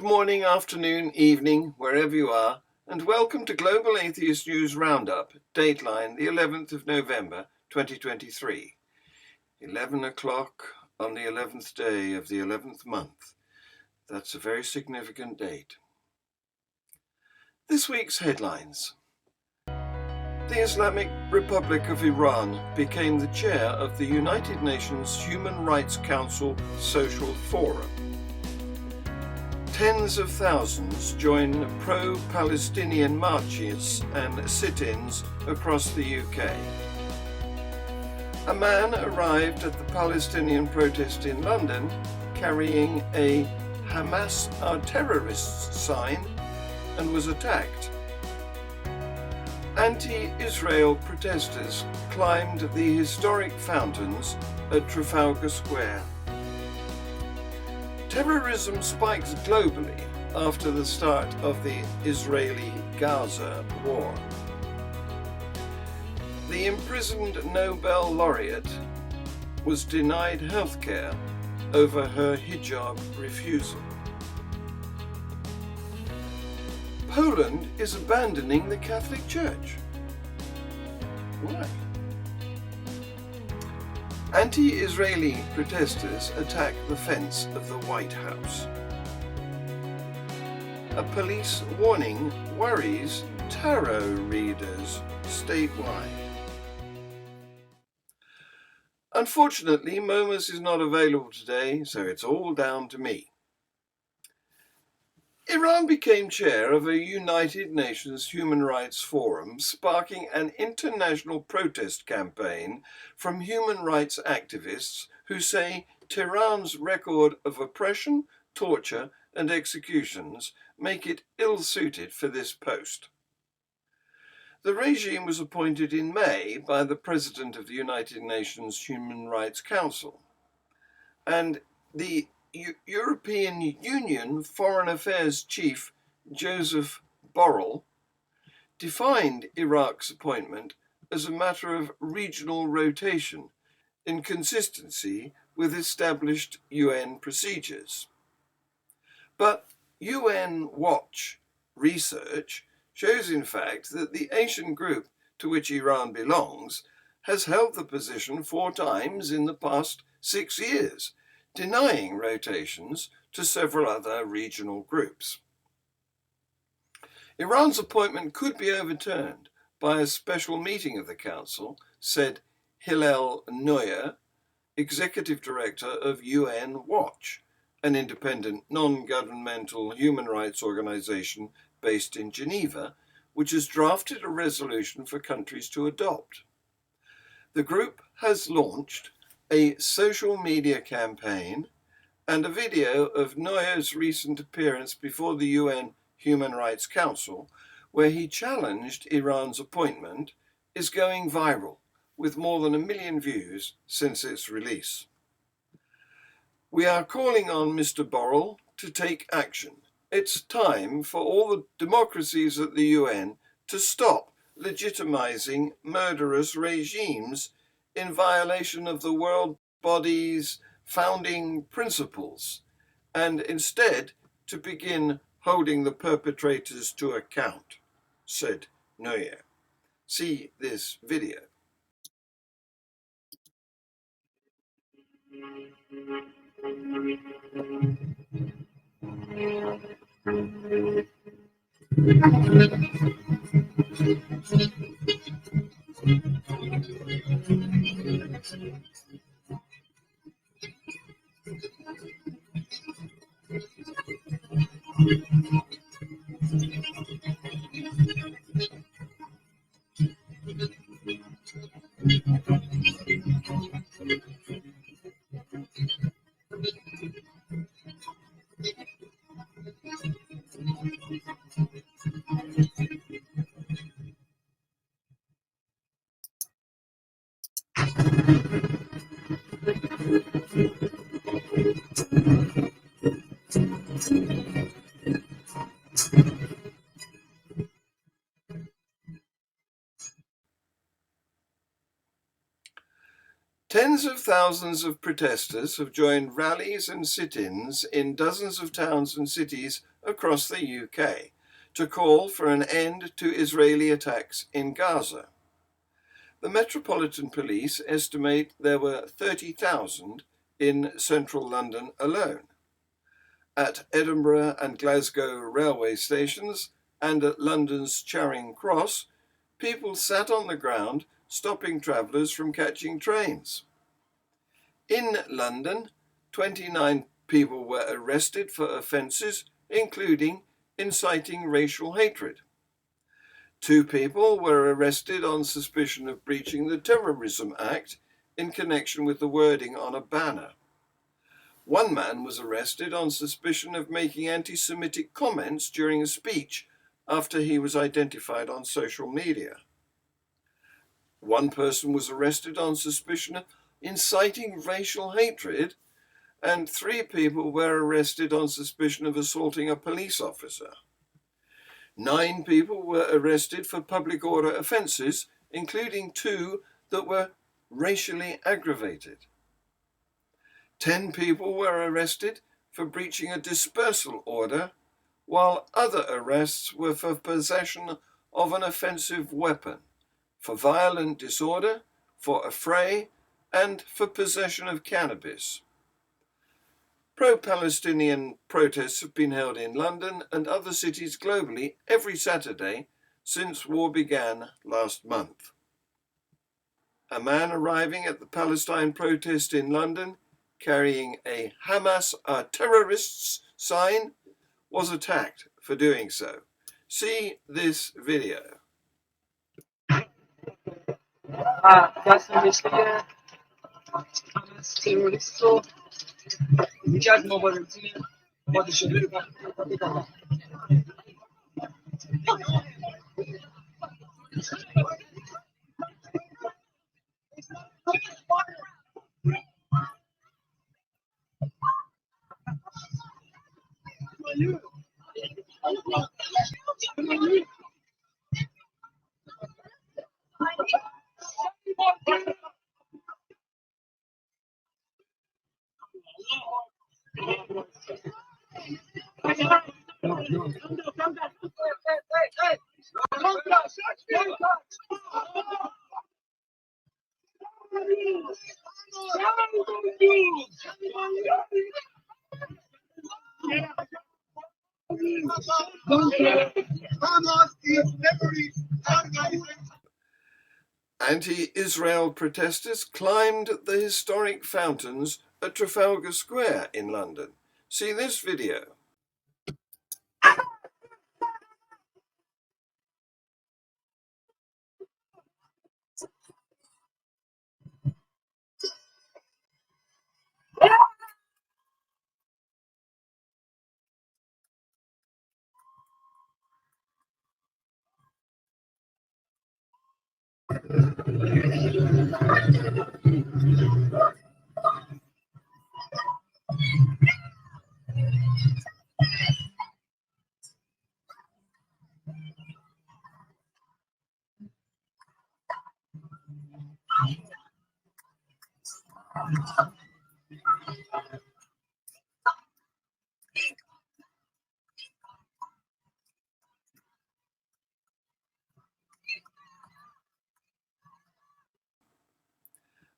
Good morning, afternoon, evening, wherever you are, and welcome to Global Atheist News Roundup, dateline the 11th of November 2023. 11 o'clock on the 11th day of the 11th month. That's a very significant date. This week's headlines. The Islamic Republic of Iran became the chair of the United Nations Human Rights Council Social Forum. Tens of thousands join pro-Palestinian marches and sit-ins across the UK. A man arrived at the Palestinian protest in London carrying a Hamas are terrorists sign and was attacked. Anti-Israel protesters climbed the historic fountains at Trafalgar Square. Terrorism spikes globally after the start of the Israeli-Gaza war. The imprisoned Nobel Laureate was denied healthcare over her hijab refusal. Poland is abandoning the Catholic Church. Why? Anti-Israeli protesters attack the fence of the White House. A police warning worries tarot readers statewide. Unfortunately, Momus is not available today, so it's all down to me. Iran became chair of a United Nations Human Rights Forum, sparking an international protest campaign from human rights activists who say Tehran's record of oppression, torture, and executions make it ill-suited for this post. The regime was appointed in May by the President of the United Nations Human Rights Council, and the European Union Foreign Affairs Chief Joseph Borrell defined Iraq's appointment as a matter of regional rotation in consistency with established UN procedures. But UN Watch research shows in fact that the Asian group to which Iran belongs has held the position 4 times in the past 6 years, denying rotations to several other regional groups. Iran's appointment could be overturned by a special meeting of the Council, said Hillel Neuer, Executive Director of UN Watch, an independent, non-governmental human rights organization based in Geneva, which has drafted a resolution for countries to adopt. The group has launched a social media campaign, and a video of Neuer's recent appearance before the UN Human Rights Council, where he challenged Iran's appointment, is going viral, with more than 1 million views since its release. We are calling on Mr. Borrell to take action. It's time for all the democracies at the UN to stop legitimizing murderous regimes in violation of the world body's founding principles, and instead to begin holding the perpetrators to account, said Neuer. See this video. Tens of thousands of protesters have joined rallies and sit-ins in dozens of towns and cities across the UK to call for an end to Israeli attacks in Gaza. The Metropolitan Police estimate there were 30,000 in central London alone. At Edinburgh and Glasgow railway stations and at London's Charing Cross, people sat on the ground stopping travellers from catching trains. In London, 29 people were arrested for offences including inciting racial hatred. 2 people were arrested on suspicion of breaching the Terrorism Act in connection with the wording on a banner. 1 man was arrested on suspicion of making anti-Semitic comments during a speech after he was identified on social media. 1 person was arrested on suspicion of inciting racial hatred, and 3 people were arrested on suspicion of assaulting a police officer. 9 people were arrested for public order offences, including 2 that were racially aggravated. 10 people were arrested for breaching a dispersal order, while other arrests were for possession of an offensive weapon, for violent disorder, for affray, and for possession of cannabis. Pro-Palestinian protests have been held in London and other cities globally every Saturday since war began last month. A man arriving at the Palestine protest in London carrying a Hamas are terrorists sign was attacked for doing so. See this video. Anti-Israel protesters climbed the historic fountains at Trafalgar Square in London. See this video.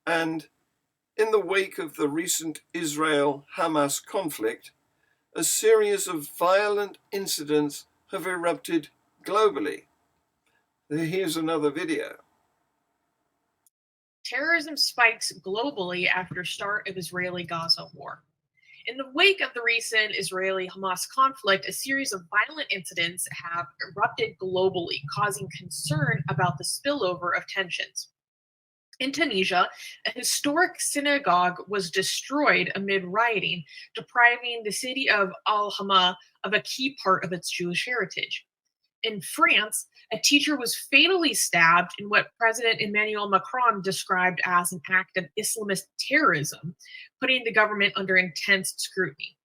And in the wake of the recent Israel-Hamas conflict, a series of violent incidents have erupted globally. Here's another video. Terrorism spikes globally after start of Israeli-Gaza war. In the wake of the recent Israeli-Hamas conflict, a series of violent incidents have erupted globally, causing concern about the spillover of tensions. In Tunisia, a historic synagogue was destroyed amid rioting, depriving the city of Al-Hama of a key part of its Jewish heritage. In France, a teacher was fatally stabbed in what President Emmanuel Macron described as an act of Islamist terrorism, putting the government under intense scrutiny.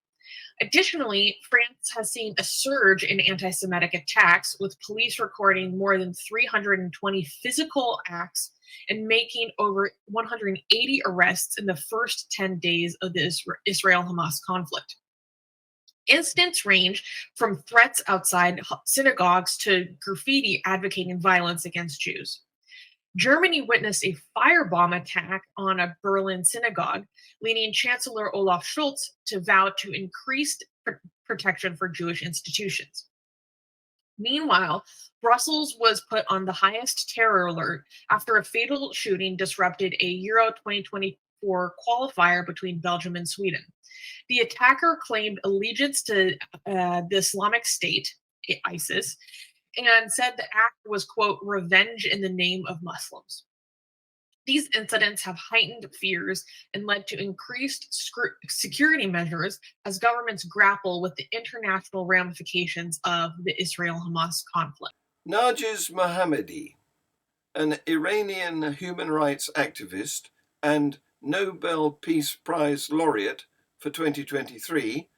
Additionally, France has seen a surge in anti-Semitic attacks, with police recording more than 320 physical acts and making over 180 arrests in the first 10 days of the Israel-Hamas conflict. Incidents range from threats outside synagogues to graffiti advocating violence against Jews. Germany witnessed a firebomb attack on a Berlin synagogue, leading Chancellor Olaf Scholz to vow to increased protection for Jewish institutions. Meanwhile, Brussels was put on the highest terror alert after a fatal shooting disrupted a Euro 2024 qualifier between Belgium and Sweden. The attacker claimed allegiance to the Islamic State, ISIS, and said the act was, quote, revenge in the name of Muslims. These incidents have heightened fears and led to increased security measures as governments grapple with the international ramifications of the Israel-Hamas conflict. Narges Mohammadi, an Iranian human rights activist and Nobel Peace Prize laureate for 2023,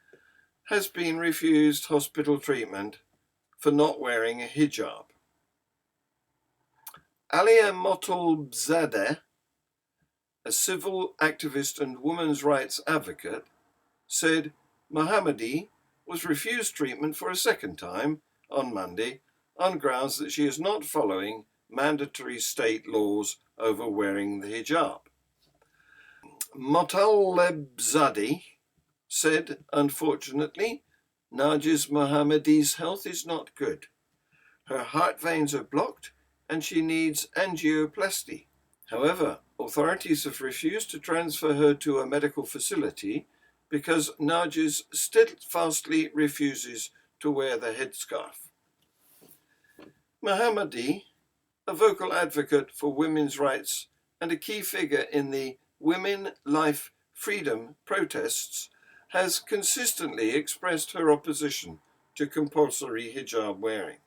has been refused hospital treatment for not wearing a hijab. Alia Motolbzadeh, a civil activist and women's rights advocate, said Mohammadi was refused treatment for a second time on Monday on grounds that she is not following mandatory state laws over wearing the hijab. Motolbzadeh said, unfortunately, Narges Mohammadi's health is not good. Her heart veins are blocked and she needs angioplasty. However, authorities have refused to transfer her to a medical facility because Narges steadfastly refuses to wear the headscarf. Mohammadi, a vocal advocate for women's rights and a key figure in the Women, Life, Freedom protests, has consistently expressed her opposition to compulsory hijab wearing.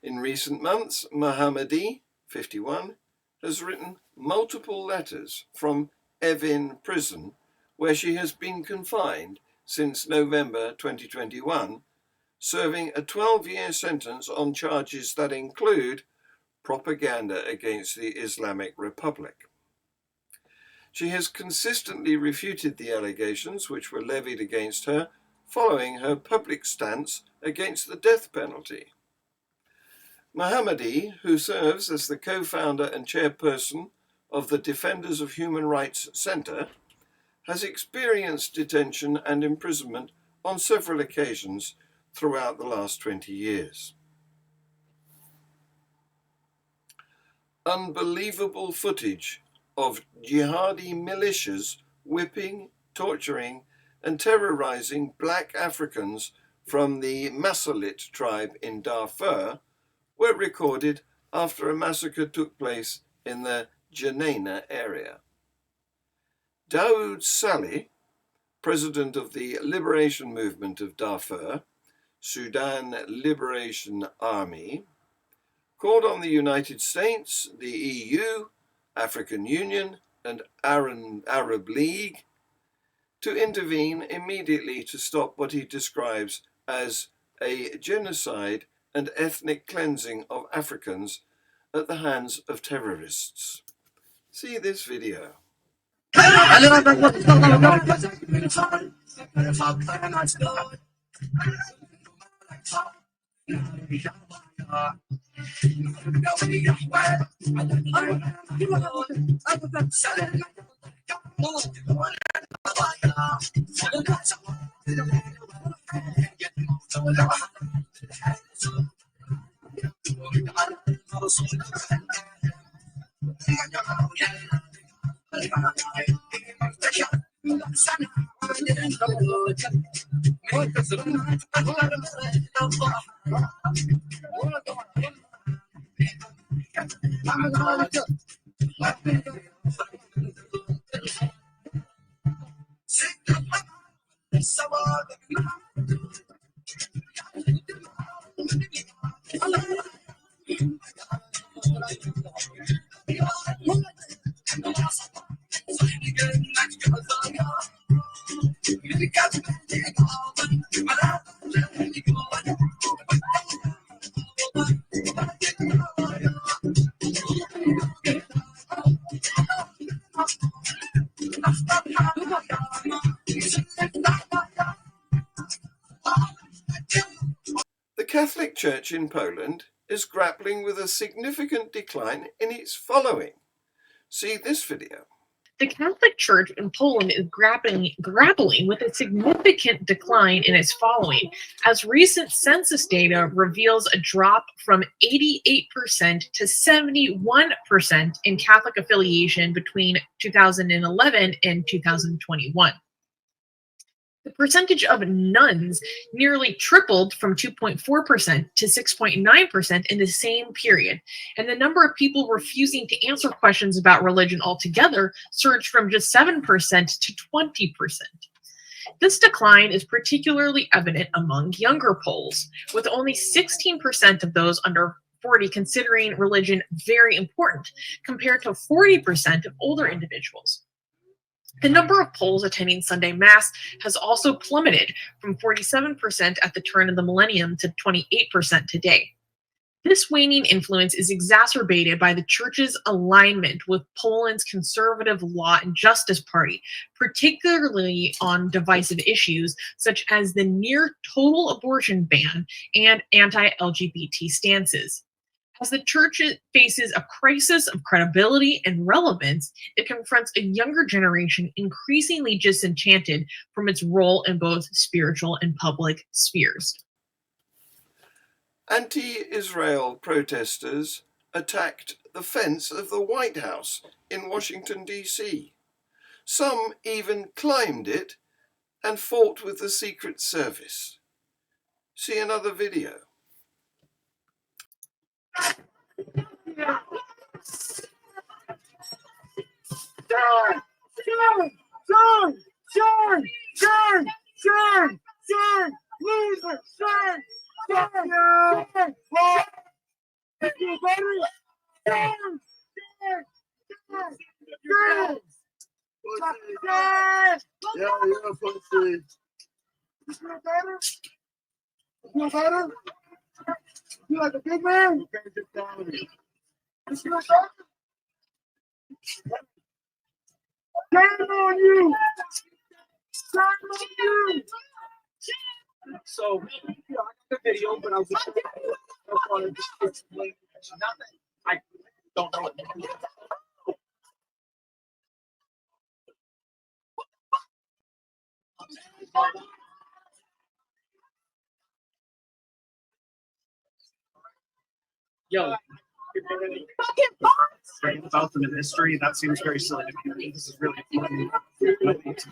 In recent months, Mohammadi, 51, has written multiple letters from Evin prison, where she has been confined since November 2021, serving a 12-year sentence on charges that include propaganda against the Islamic Republic. She has consistently refuted the allegations which were levied against her following her public stance against the death penalty. Mohammadi, who serves as the co-founder and chairperson of the Defenders of Human Rights Center, has experienced detention and imprisonment on several occasions throughout the last 20 years. Unbelievable footage of jihadi militias whipping, torturing, and terrorizing black Africans from the Masalit tribe in Darfur were recorded after a massacre took place in the Jenaina area. Daoud Saleh, president of the Liberation Movement of Darfur, Sudan Liberation Army, called on the United States, the EU, African Union, and Arab League to intervene immediately to stop what he describes as a genocide and ethnic cleansing of Africans at the hands of terrorists. See this video. Catholic Church in Poland is grappling with a significant decline in its following. See this video. The Catholic Church in Poland is grappling with a significant decline in its following, as recent census data reveals a drop from 88% to 71% in Catholic affiliation between 2011 and 2021. The percentage of nuns nearly tripled from 2.4% to 6.9% in the same period, and the number of people refusing to answer questions about religion altogether surged from just 7% to 20%. This decline is particularly evident among younger Poles, with only 16% of those under 40 considering religion very important, compared to 40% of older individuals. The number of Poles attending Sunday Mass has also plummeted from 47% at the turn of the millennium to 28% today. This waning influence is exacerbated by the Church's alignment with Poland's conservative law and justice party, particularly on divisive issues such as the near total abortion ban and anti-LGBT stances. As the Church faces a crisis of credibility and relevance, it confronts a younger generation increasingly disenchanted from its role in both spiritual and public spheres. Anti-Israel protesters attacked the fence of the White House in Washington, D.C. Some even climbed it and fought with the Secret Service. See another video. You like a big man? You can't get down with me. Shame on you! Shame on you! So, I got the video, but I was just wanted to explain nothing. I don't know what to do. Yo, writing about them in history, that seems very silly to me. This is really important.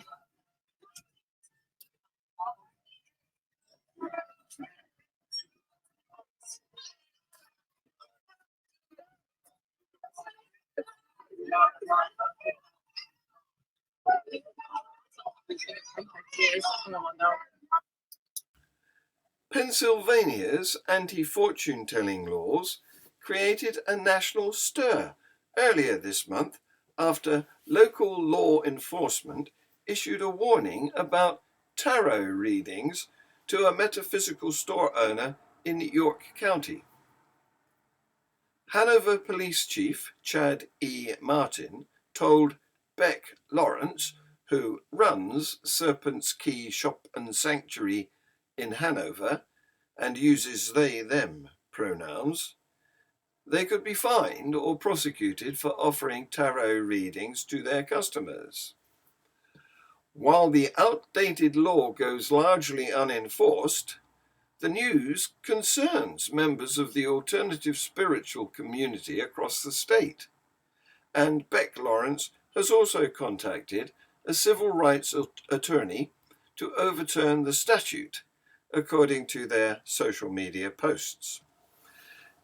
Pennsylvania's anti-fortune-telling laws created a national stir earlier this month after local law enforcement issued a warning about tarot readings to a metaphysical store owner in York County. Hanover Police Chief Chad E. Martin told Beck Lawrence, who runs Serpent's Key Shop and Sanctuary in Hanover and uses they-them pronouns, they could be fined or prosecuted for offering tarot readings to their customers. While the outdated law goes largely unenforced, the news concerns members of the alternative spiritual community across the state, and Beck Lawrence has also contacted a civil rights attorney to overturn the statute, according to their social media posts.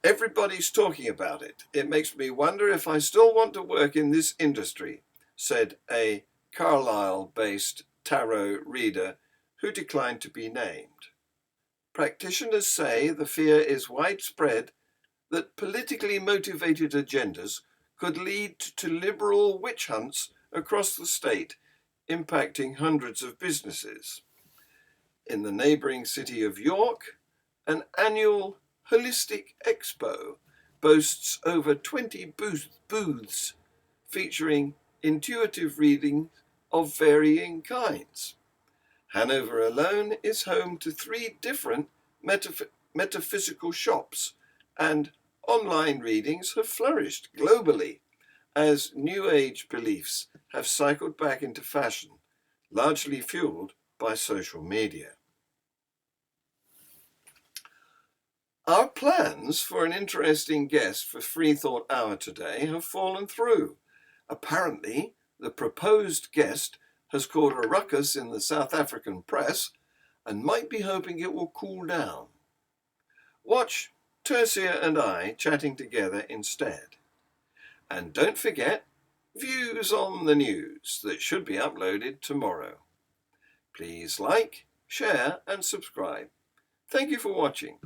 Everybody's talking about it. It makes me wonder if I still want to work in this industry, said a Carlisle-based tarot reader who declined to be named. Practitioners say the fear is widespread that politically motivated agendas could lead to liberal witch hunts across the state, impacting hundreds of businesses. In the neighbouring city of York, an annual Holistic Expo boasts over 20 booths featuring intuitive reading of varying kinds. Hanover alone is home to 3 different metaphysical shops, and online readings have flourished globally as New Age beliefs have cycled back into fashion, largely fueled by social media. Our plans for an interesting guest for Free Thought Hour today have fallen through. Apparently, the proposed guest has caused a ruckus in the South African press and might be hoping it will cool down. Watch Tercia and I chatting together instead. And don't forget, views on the news that should be uploaded tomorrow. Please like, share and subscribe. Thank you for watching.